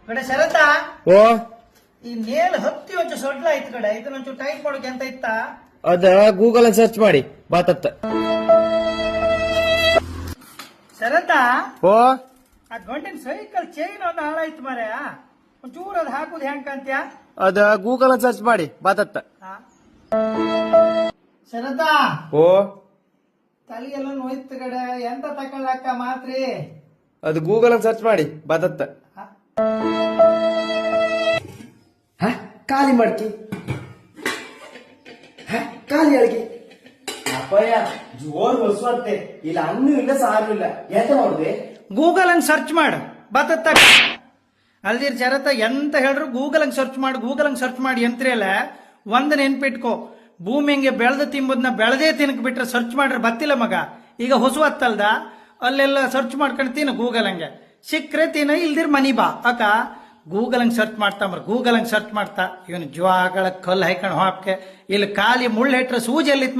ಕಡೆ ಶರತ ಓ ಈ ನೇಲ್ ಹತ್ತಿ ಒಂಚೂರು ಸೊಡ್ಲ ಆಯ್ತು ಕಡೆ ಇದನ್ನೊಂಚೂರು ಟೈಟ್ ಮಾಡೋಕೆ ಅಂತ ಇತ್ತ ಅದ ಗೂಗಲ್ ಸರ್ಚ್ ಮಾಡಿ ಬಾತತ್ತ. ಶರತ ಓ ಅದ್ ಗಂಟಿನ ಸೈಕಲ್ ಚೈನ್ ಒಂದು ಹಾಳಾಯ್ತು ಮಾರ್ಯ ಒಂಚೂರು ಅದು ಹಾಕುದು ಹೆಂಗ್ ಅಂತ್ಯ ಅದ ಗೂಗಲ್ ಸರ್ಚ್ ಮಾಡಿ ಬಾತತ್ತ. ಶರತ ಓ ತಲೆಯೆಲ್ಲ ನೋಯ್ತು ಕಡೆ ಎಂತ ತಕೊಳ್ಳಕ್ಕ ಮಾತ್ರಿ ಅದು ಗೂಗಲ್ ಸರ್ಚ್ ಮಾಡಿ ಬಾತತ್ತ. ಖಾಲಿ ಮಾಡ್ಕಿ ಖಾಲಿ ಅಳ್ಕಿ ಅಪ್ಪಯ್ಯ ಜೋರ್ ಹೊಸುವಂತೆ ಇಲ್ಲ ಅನ್ನೂ ಇಲ್ಲ ಸಾರು ಇಲ್ಲ ಎಂತ ಮಾಡುದೆ ಗೂಗಲ್ ಹಂಗ್ ಸರ್ಚ್ ಮಾಡು ಬತ್ತ ಅಲ್ದಿರ್ ಶರತ ಎಂತ ಹೇಳ್ರು ಗೂಗಲ್ ಹಂಗ್ ಸರ್ಚ್ ಮಾಡಿ ಯಂತ್ರ ಅಲ್ಲ ಒಂದ್ ನೆನ್ಪಿಟ್ಕೋ ಭೂಮಿ ಹಂಗೆ ಬೆಳೆದು ತಿಂಬುದನ್ನ ಬೆಳೆದೇ ತಿನ್ನಕ್ ಬಿಟ್ರೆ ಸರ್ಚ್ ಮಾಡ್ರೆ ಬತ್ತಿಲ್ಲ ಮಗ. ಈಗ ಹೊಸುವತ್ತಲ್ದ ಅಲ್ಲೆಲ್ಲ ಸರ್ಚ್ ಮಾಡ್ಕೊಂಡು ತಿನ್ನು ಗೂಗಲ್ ಹಂಗೆ ಸಿಕ್ಕ್ರೆ ತಿನ್ನ ಇಲ್ದಿರ್ ಮನಿ ಬಾ ಅಕ್ಕ ಗೂಗಲ್ ಹಂಗ್ ಸರ್ಚ್ ಮಾಡ್ತಾ ಇವನು ಜ್ವಾಗಳ ಕಲ್ಲು ಹಾಕೊಂಡು ಹಾಪ್ಕೆ ಇಲ್ಲಿ ಖಾಲಿ ಮುಳ್ಳು ಹೆಟ್ರೆ ಸೂಜಿ ಎಲ್ಲಿತ್